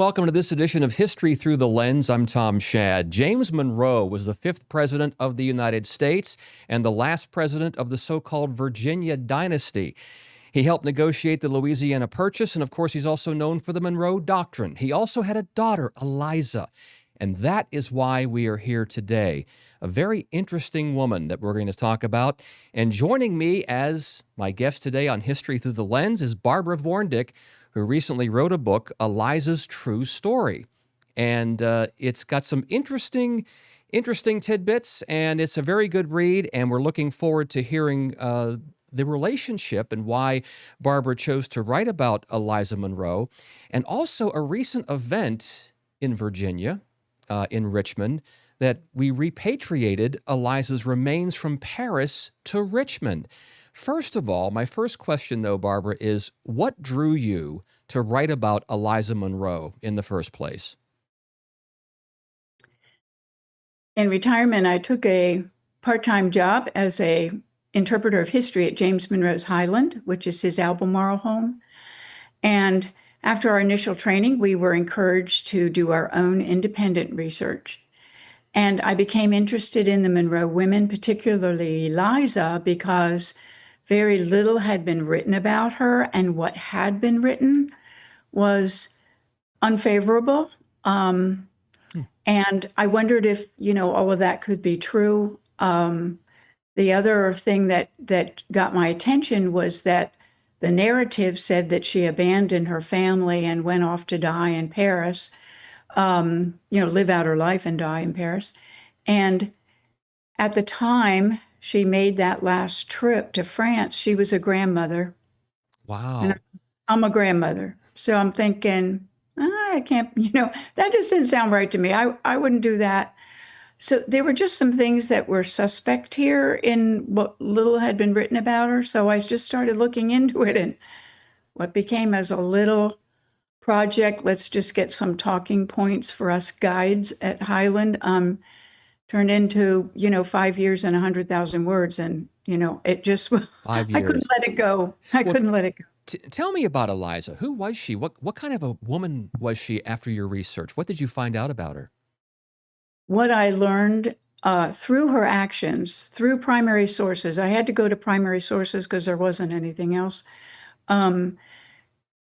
welcome to this edition of History Through the Lens. I'm Tom Schaad. James Monroe was the fifth president of the United States and the last president of the so-called Virginia dynasty. He helped negotiate the Louisiana Purchase, and of course, he's also known for the Monroe Doctrine. He also had a daughter, Eliza, and that is why we are here today. A very interesting woman that we're going to talk about. And joining me as my guest today on History Through the Lens is Barbara VornDick, who recently wrote a book, Eliza's True Story. And it's got some interesting tidbits, and it's a very good read, and we're looking forward to hearing the relationship and why Barbara chose to write about Eliza Monroe, and also a recent event in Virginia, in Richmond, that we repatriated Eliza's remains from Paris to Richmond. First of all, my first question, though, Barbara, is what drew you to write about Eliza Monroe in the first place? In retirement, I took a part-time job as a interpreter of history at James Monroe's Highland, which is his Albemarle home. And after our initial training, we were encouraged to do our own independent research. And I became interested in the Monroe women, particularly Eliza, because very little had been written about her, and what had been written was unfavorable. And I wondered if, all of that could be true. The other thing that got my attention was that the narrative said that she abandoned her family and went off to die in Paris, live out her life and die in Paris. And at the time she made that last trip to France, she was a grandmother. Wow. And I'm a grandmother. So I'm thinking, I can't, that just didn't sound right to me. I wouldn't do that. So there were just some things that were suspect here in what little had been written about her. So I just started looking into it, and what became as a little project, let's just get some talking points for us guides at Highland, turned into, 5 years and 100,000 words. And, it just, 5 years. I couldn't let it go. I couldn't let it go. Tell me about Eliza. Who was she? What kind of a woman was she after your research? What did you find out about her? What I learned through her actions, through primary sources. I had to go to primary sources because there wasn't anything else. And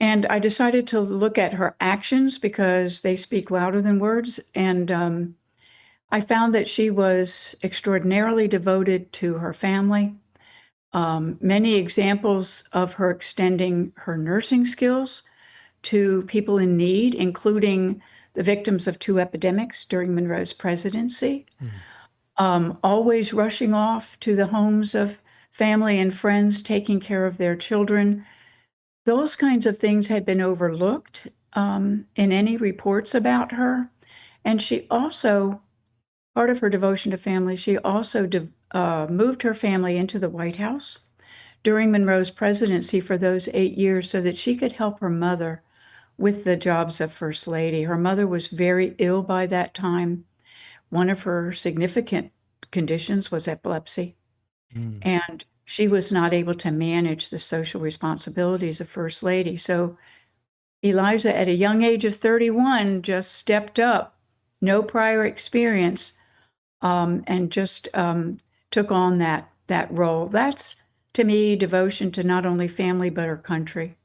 I decided to look at her actions because they speak louder than words. And I found that she was extraordinarily devoted to her family. Many examples of her extending her nursing skills to people in need, including the victims of 2 epidemics during Monroe's presidency, always rushing off to the homes of family and friends, taking care of their children. Those kinds of things had been overlooked in any reports about her. And she also, part of her devotion to family, she also moved her family into the White House during Monroe's presidency for those 8 years so that she could help her mother with the jobs of First Lady. Her mother was very ill by that time. One of her significant conditions was epilepsy. And she was not able to manage the social responsibilities of First Lady. So Eliza, at a young age of 31, just stepped up, no prior experience, and just took on that role. That's, to me, devotion to not only family, but her country.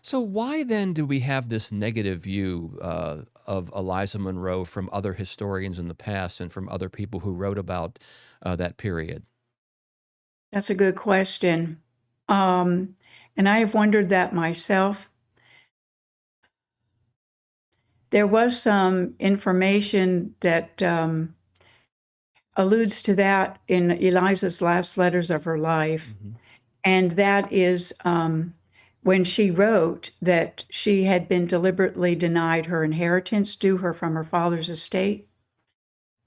So why then do we have this negative view of Eliza Monroe from other historians in the past and from other people who wrote about that period? That's a good question. And I have wondered that myself. There was some information that alludes to that in Eliza's last letters of her life. And that is when she wrote that she had been deliberately denied her inheritance due her from her father's estate.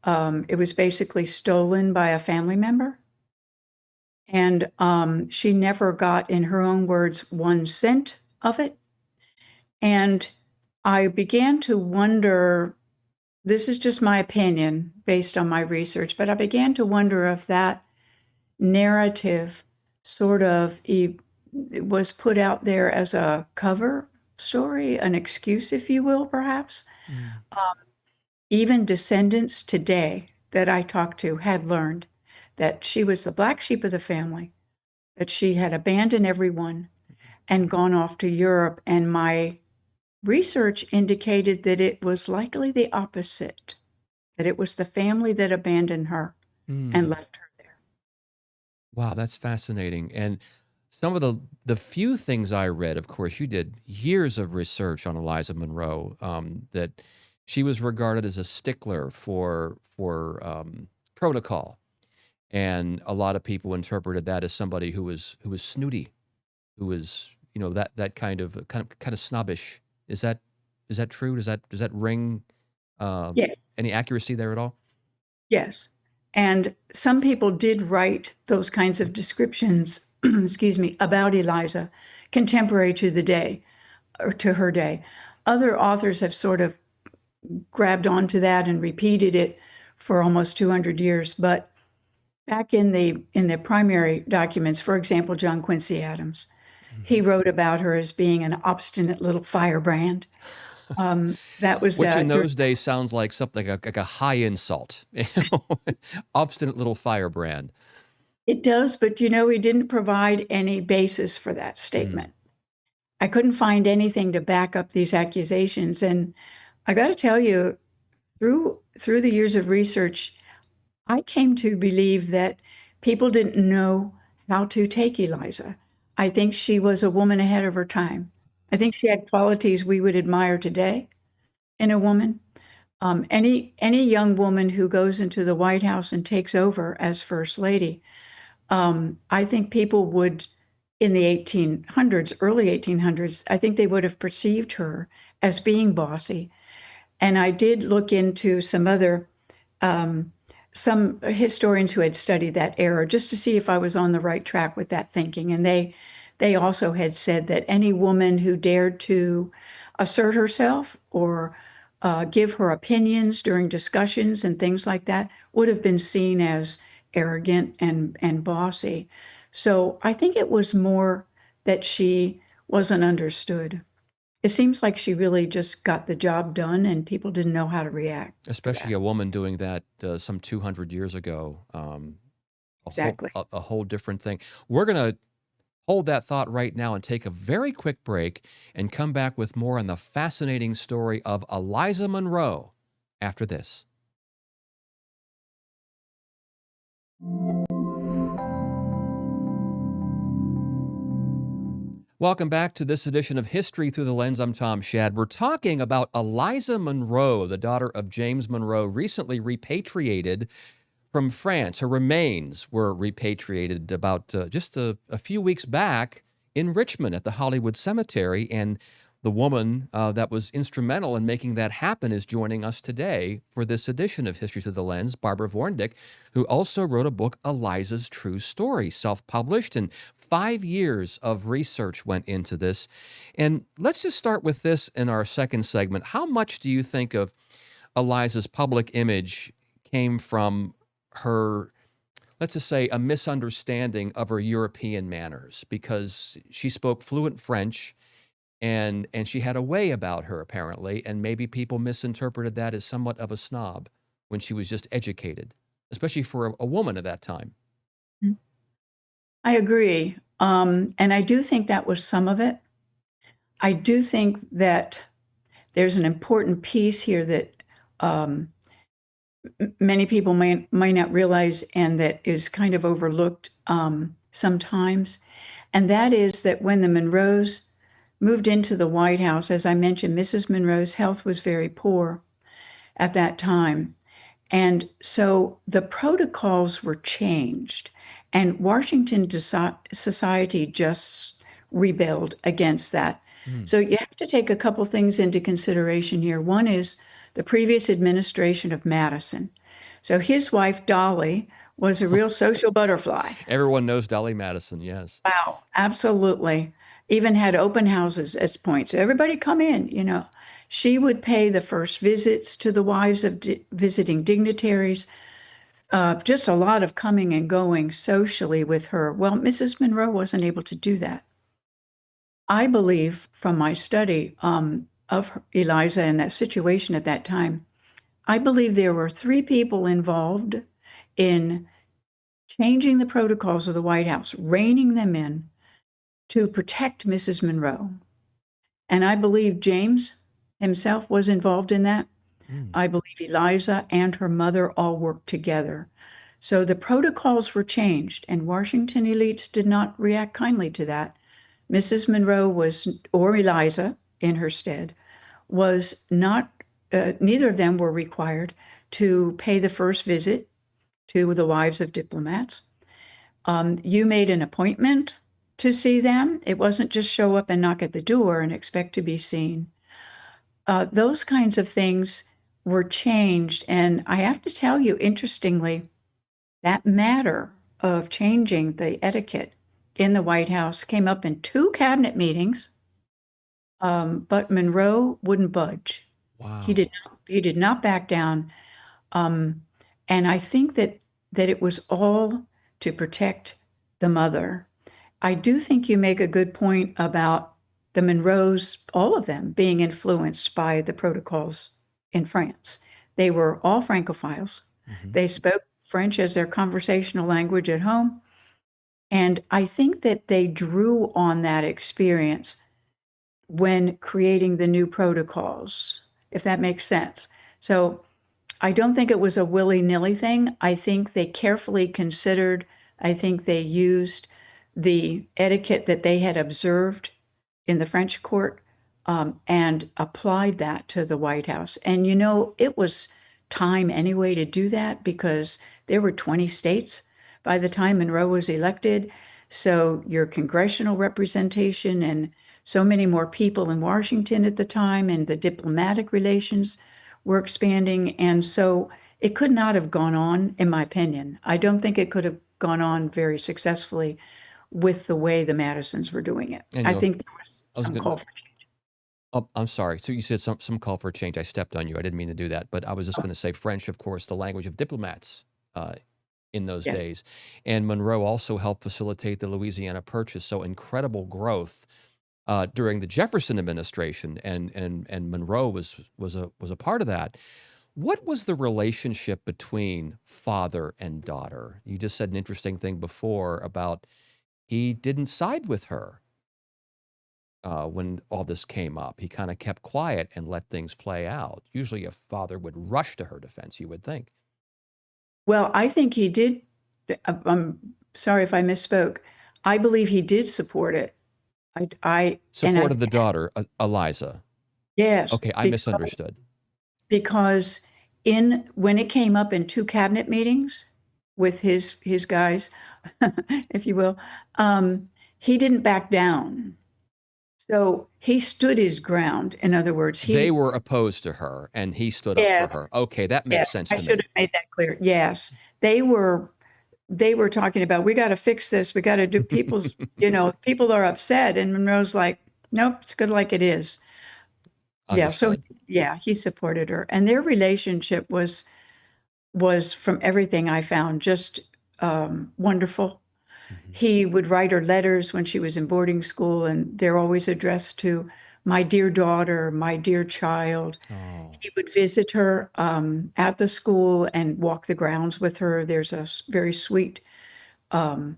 It was basically stolen by a family member. And she never got, in her own words, 1 cent of it. And I began to wonder, this is just my opinion based on my research, but I began to wonder if that narrative sort of was put out there as a cover story, an excuse, if you will, perhaps. Mm. Even descendants today that I talked to had learned that she was the black sheep of the family, that she had abandoned everyone and gone off to Europe. And my research indicated that it was likely the opposite, that it was the family that abandoned her and Mm. left her there. Wow, that's fascinating. And some of the few things I read, of course, you did years of research on Eliza Monroe, that she was regarded as a stickler for protocol, and a lot of people interpreted that as somebody who was snooty, who was that kind of snobbish. Is that true? Does that ring Yeah, any accuracy there at all? yes. And some people did write those kinds of descriptions, excuse me, about Eliza, contemporary to the day or to her day. Other authors have sort of grabbed onto that and repeated it for almost 200 years. But back in the primary documents, for example, John Quincy Adams, he wrote about her as being an obstinate little firebrand. That was Which in those days sounds like something like a high insult. Obstinate little firebrand. it does, but he didn't provide any basis for that Mm. statement. I couldn't find anything to back up these accusations, and I got to tell you, through the years of research, I came to believe that people didn't know how to take Eliza. I think she was a woman ahead of her time. I think she had qualities we would admire today in a woman. Any young woman who goes into the White House and takes over as First Lady, I think people would, in the 1800s, early 1800s, I think they would have perceived her as being bossy. And I did look into some historians who had studied that era just to see if I was on the right track with that thinking. And they also had said that any woman who dared to assert herself or give her opinions during discussions and things like that would have been seen as arrogant and bossy. So I think it was more that she wasn't understood. It seems like she really just got the job done and people didn't know how to react to Especially that. a woman doing that some 200 years ago. A whole Exactly. a whole different thing. We're gonna hold that thought right now and take a very quick break and come back with more on the fascinating story of Eliza Monroe after this. Welcome back to this edition of History Through the Lens. I'm Tom Schaad. We're talking about Eliza Monroe, the daughter of James Monroe, recently repatriated from France. Her remains were repatriated about just a few weeks back in Richmond at the Hollywood Cemetery. And the woman that was instrumental in making that happen is joining us today for this edition of History Through the Lens, Barbara VornDick, who also wrote a book, Eliza's True Story, self-published, and 5 years of research went into this. And let's just start with this in our second segment. How much do you think of Eliza's public image came from her, let's just say, a misunderstanding of her European manners, because she spoke fluent French and she had a way about her apparently, and maybe people misinterpreted that as somewhat of a snob when she was just educated, especially for a woman at that time. I agree. And I do think that was some of it. I do think that there's an important piece here that um, many people may not realize and that is kind of overlooked sometimes. And that is that when the Monroes moved into the White House, as I mentioned, Mrs. Monroe's health was very poor at that time. And so the protocols were changed, and Washington society just rebelled against that. Mm. So you have to take a couple things into consideration here. One is the previous administration of Madison. So his wife, Dolly, was a real social butterfly. Everyone knows Dolly Madison, yes. Wow, absolutely. Even had open houses at points. Everybody come in. She would pay the first visits to the wives of visiting dignitaries. Just a lot of coming and going socially with her. Well, Mrs. Monroe wasn't able to do that. I believe from my study of Eliza and that situation at that time, I believe there were three people involved in changing the protocols of the White House, reining them in to protect Mrs. Monroe. And I believe James himself was involved in that. Mm. I believe Eliza and her mother all worked together. So the protocols were changed, and Washington elites did not react kindly to that. Mrs. Monroe was, or Eliza in her stead, was not, neither of them were required to pay the first visit to the wives of diplomats. You made an appointment to see them. It wasn't just show up and knock at the door and expect to be seen. Those kinds of things were changed. And I have to tell you, interestingly, that matter of changing the etiquette in the White House came up in two cabinet meetings, but Monroe wouldn't budge. Wow. He did not back down. Um, and I think that it was all to protect the mother. I do think you make a good point about the Monroes, all of them being influenced by the protocols in France. They were all Francophiles. Hmm. They spoke French as their conversational language at home. And I think that they drew on that experience when creating the new protocols, if that makes sense. So I don't think it was a willy-nilly thing. I think they carefully considered, I think they used the etiquette that they had observed in the French court and applied that to the White House. And it was time anyway to do that because there were 20 states by the time Monroe was elected. So your congressional representation and so many more people in Washington at the time, and the diplomatic relations were expanding. And so it could not have gone on, in my opinion. I don't think it could have gone on very successfully with the way the Madisons were doing it. And I think there was I was some going to. call for change. Oh, I'm sorry. So you said some call for change. I stepped on you. I didn't mean to do that. But I was just going to say French, of course, the language of diplomats in those Yes. days. And Monroe also helped facilitate the Louisiana Purchase. So incredible growth during the Jefferson administration, and Monroe was a part of that. What was the relationship between father and daughter? You just said an interesting thing before about he didn't side with her when all this came up. He kind of kept quiet and let things play out. Usually, a father would rush to her defense, you would think. Well, I think he did. I'm sorry if I misspoke. I believe he did support it. And I, Supported the daughter, Eliza. yes, Okay, I misunderstood. because when it came up in two cabinet meetings with his guys, if you will, he didn't back down. So he stood his ground. In other words, They were opposed to her, and he stood up yeah, for her. Okay, that yeah, makes sense I to should me. have made that clear. Yes, they were talking about, we got to fix this. We got to do people are upset. And Monroe's like, nope, it's good like it is. Yeah. So Understood. yeah, he supported her, and their relationship was from everything I found just wonderful. Mhm. He would write her letters when she was in boarding school, and they're always addressed to my dear daughter, my dear child. Oh, He would visit her at the school and walk the grounds with her. There's a very sweet um,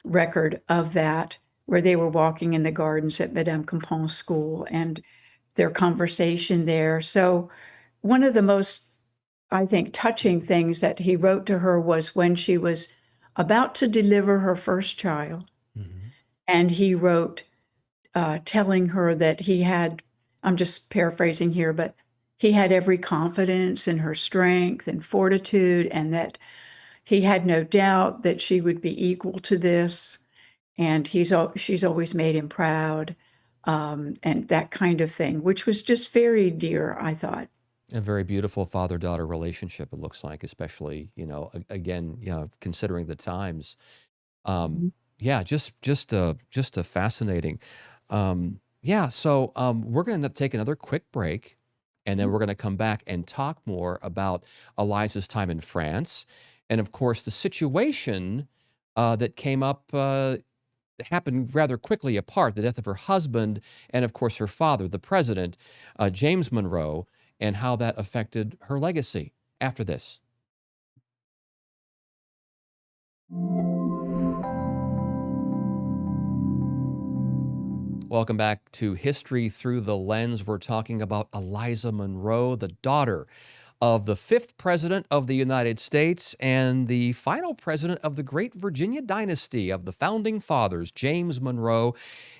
record of that where they were walking in the gardens at Madame Campan's school and their conversation there. So one of the most, I think, touching things that he wrote to her was when she was about to deliver her first child. mhm. And he wrote telling her that he had, I'm just paraphrasing here, but he had every confidence in her strength and fortitude, and that he had no doubt that she would be equal to this. And she's always made him proud, and that kind of thing, which was just very dear, I thought. A very beautiful father-daughter relationship, it looks like, especially, again, considering the times. Um, Mhm. yeah, just a fascinating. Yeah, so we're going to take another quick break, and then we're going to come back and talk more about Eliza's time in France, and of course the situation that came up happened rather quickly apart, the death of her husband and, of course, her father, the president, James Monroe, and how that affected her legacy after this. Welcome back to History Through the Lens. We're talking about Eliza Monroe, the daughter of the fifth president of the United States and the final president of the great Virginia dynasty of the founding fathers, James Monroe.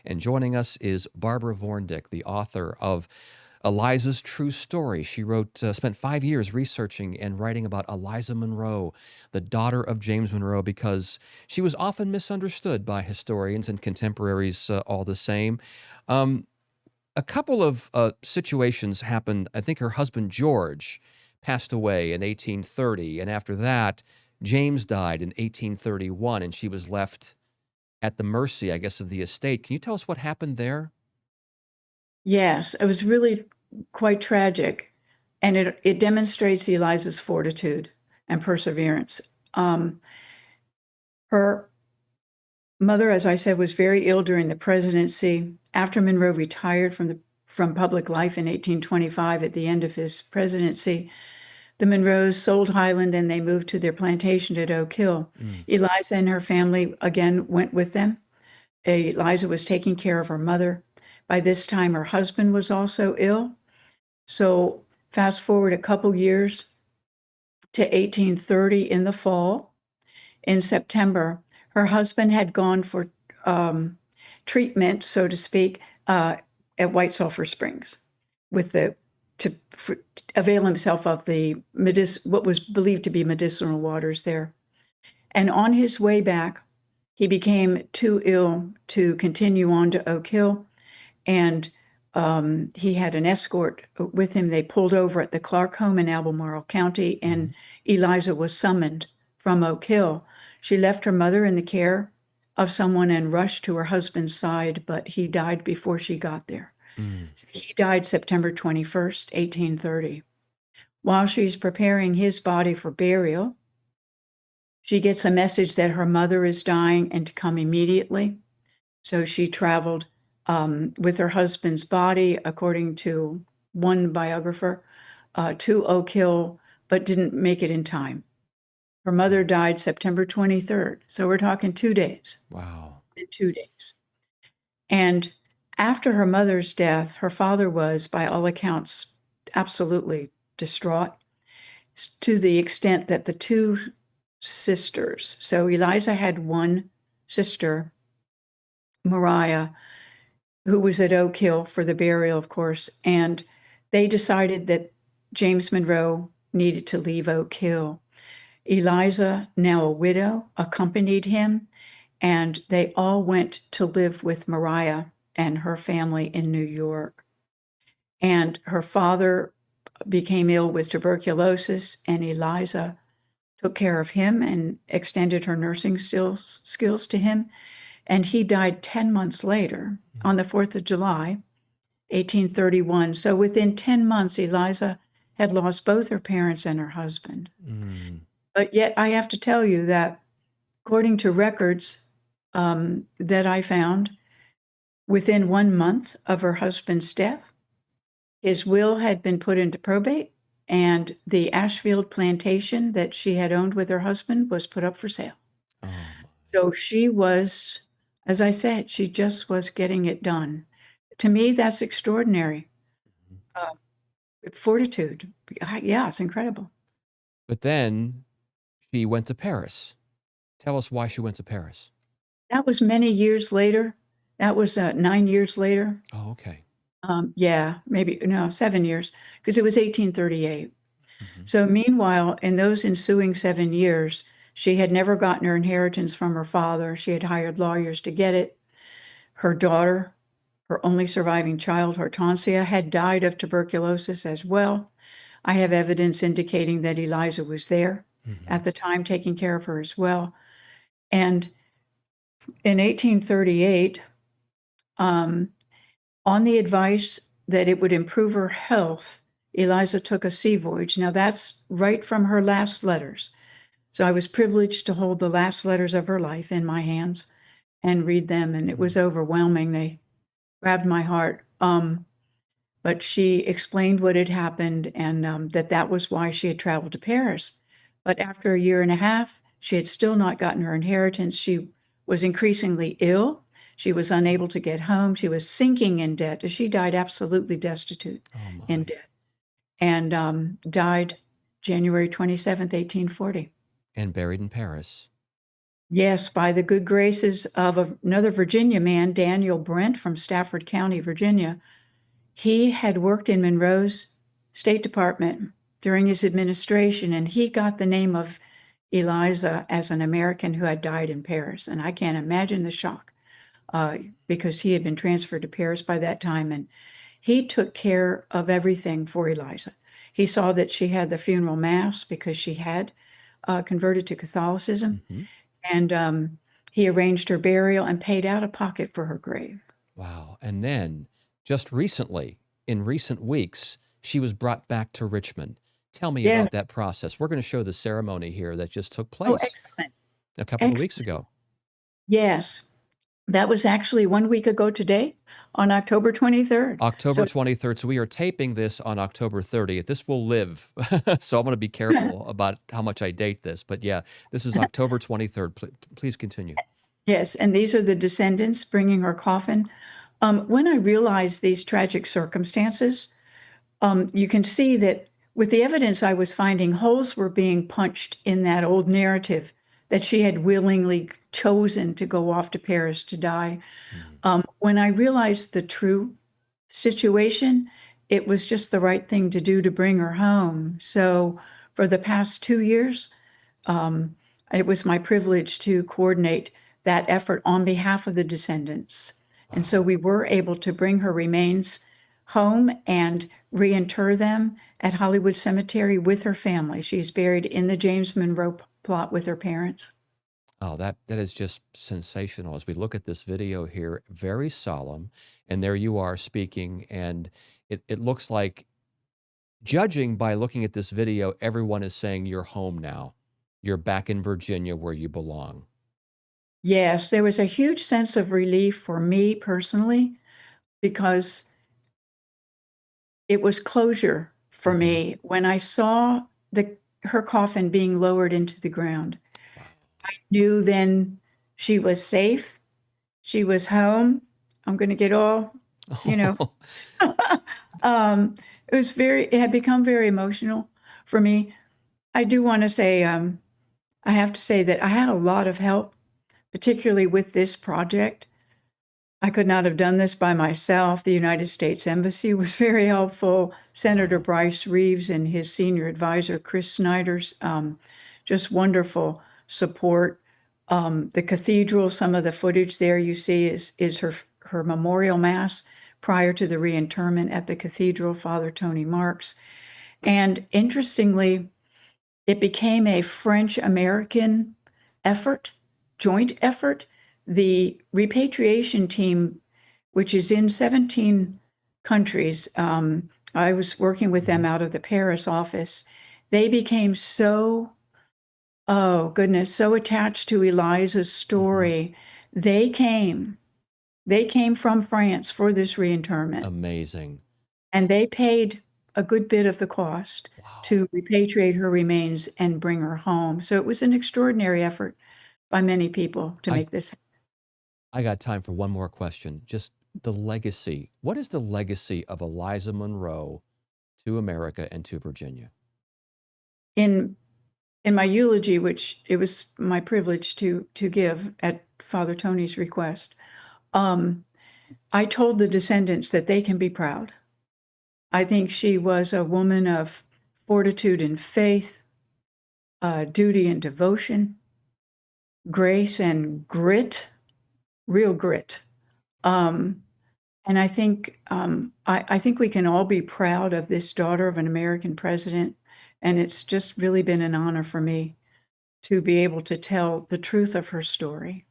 And joining us is Barbara VornDick, the author of Eliza's True Story. She spent 5 years researching and writing about Eliza Monroe, the daughter of James Monroe, because she was often misunderstood by historians and contemporaries all the same. A couple of situations happened. I think her husband, George, passed away in 1830, and after that, James died in 1831, and she was left at the mercy, I guess, of the estate. Can you tell us what happened there? Yes, it was really quite tragic, and it demonstrates Eliza's fortitude and perseverance. Her mother, as I said, was very ill during the presidency. After Monroe retired from public life in 1825 at the end of his presidency, the Monroes sold Highland and they moved to their plantation at Oak Hill. Eliza and her family again went with them. Eliza was taking care of her mother. By this time, her husband was also ill. So fast forward a couple years to 1830 in the fall. In September, her husband had gone for treatment, so to speak, at White Sulphur Springs to avail himself of what was believed to be medicinal waters there. And on his way back, he became too ill to continue on to Oak Hill, and he had an escort with him. They pulled over at the Clark home in Albemarle County, and Eliza was summoned from Oak Hill. She left her mother in the care of someone and rushed to her husband's side, but he died before she got there. He died September 21st, 1830. While she's preparing his body for burial, she gets a message that her mother is dying and to come immediately. So she traveled with her husband's body, according to one biographer, to Oak Hill, but didn't make it in time. Her mother died September 23rd. So we're talking 2 days. Wow. In 2 days. And after her mother's death, her father was, by all accounts, absolutely distraught, to the extent that the two sisters, so Eliza had one sister, Mariah, who was at Oak Hill for the burial, of course, and they decided that James Monroe needed to leave Oak Hill. Eliza, now a widow, accompanied him, and they all went to live with Mariah and her family in New York. And her father became ill with tuberculosis, and Eliza took care of him and extended her nursing skills to him. And he died 10 months later, on the 4th of July, 1831. So within 10 months, Eliza had lost both her parents and her husband. But yet I have to tell you that according to records that I found, within 1 month of her husband's death, his will had been put into probate, and the Ashfield plantation that she had owned with her husband was put up for sale. Oh, So she was, as I said, she just was getting it done. To me, that's extraordinary. Fortitude. Yeah, it's incredible. but then she went to Paris. Tell us why she went to Paris. That was many years later. That was 9 years later. Oh, okay. Yeah, maybe, no, 7 years, because it was 1838. So meanwhile, in those ensuing 7 years, she had never gotten her inheritance from her father. She had hired lawyers to get it. Her daughter, her only surviving child, Hortensia, had died of tuberculosis as well. I have evidence indicating that Eliza was there at the time taking care of her as well. And in 1838, on the advice that it would improve her health, Eliza took a sea voyage. Now that's right from her last letters. So I was privileged to hold the last letters of her life in my hands. and read them, and it was overwhelming. They grabbed my heart. But she explained what had happened and that was why she had traveled to Paris. But after a year and a half, she had still not gotten her inheritance. She was increasingly ill. She was unable to get home. She was sinking in debt. She died absolutely destitute Oh in my. debt and died January 27th, 1840. And buried in Paris. Yes, by the good graces of another Virginia man, Daniel Brent from Stafford County, Virginia. He had worked in Monroe's State Department during his administration, and he got the name of Eliza as an American who had died in Paris. And I can't imagine the shock because he had been transferred to Paris by that time. And he took care of everything for Eliza. He saw that she had the funeral mass because she had converted to Catholicism. Hmm. And he arranged her burial and paid out of pocket for her grave. Wow. And then just recently, in recent weeks, she was brought back to Richmond. Tell me Yeah. about that process. We're going to show the ceremony here that just took Oh, place excellent. a couple of weeks Excellent. ago. Yes. That was actually 1 week ago today, on October 23rd. October So 23rd. So we are taping this on October 30th. This will live. So I'm going to be careful about how much I date this. But yeah, this is October 23rd. Please continue. yes, and these are the descendants bringing her coffin. When I realized these tragic circumstances, you can see that with the evidence I was finding, holes were being punched in that old narrative that she had willingly chosen to go off to Paris to die. When I realized the true situation, it was just the right thing to do to bring her home. So for the past 2 years, it was my privilege to coordinate that effort on behalf of the descendants. And so we were able to bring her remains home and reinter them at Hollywood Cemetery with her family. She's buried in the James Monroe plot with her parents. Oh, that is just sensational. As we look at this video here, very solemn, and there you are speaking, and it looks like, judging by looking at this video, everyone is saying you're home now. You're back in Virginia where you belong. Yes, there was a huge sense of relief for me personally because it was closure for Mhm. me when I saw her coffin being lowered into the ground. Wow. I knew then she was safe. She was home. I'm going to get all, you know. It had become very emotional for me. I do want to say, I have to say that I had a lot of help, particularly with this project. I could not have done this by myself. The United States Embassy was very helpful. Senator Wow. Bryce Reeves and his senior advisor, Chris Snyder's, just wonderful support. The cathedral, some of the footage there you see is her memorial mass prior to the reinterment at the cathedral, Father Tony Marks. And interestingly, it became a French-American effort, joint effort. The repatriation team, which is in 17 countries, I was working with them out of the Paris office. They became so, oh goodness, so attached to Eliza's story. They came from France for this reinterment, Amazing. and they paid a good bit of the cost Wow. to repatriate her remains and bring her home. So it was an extraordinary effort by many people to make this happen. I got time for one more question. Just the legacy. What is the legacy of Eliza Monroe to America and to Virginia? In my eulogy, which it was my privilege to give at Father Tony's request, I told the descendants that they can be proud. I think she was a woman of fortitude and faith, duty and devotion, grace and grit, real grit. And I think I think we can all be proud of this daughter of an American president, and it's just really been an honor for me to be able to tell the truth of her story.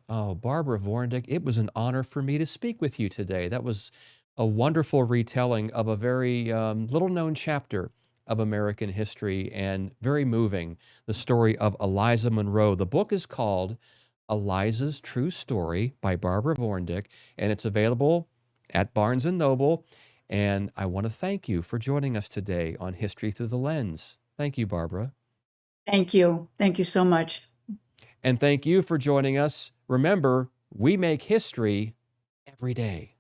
Oh, Barbara VornDick, it was an honor for me to speak with you today. That was a wonderful retelling of a very little-known chapter of American history and very moving, the story of Eliza Monroe. The book is called Eliza's True Story by Barbara VornDick, and it's available at Barnes & Noble. And I want to thank you for joining us today on History Through the Lens. Thank you, Barbara. Thank you. Thank you so much. And thank you for joining us. Remember, we make history every day.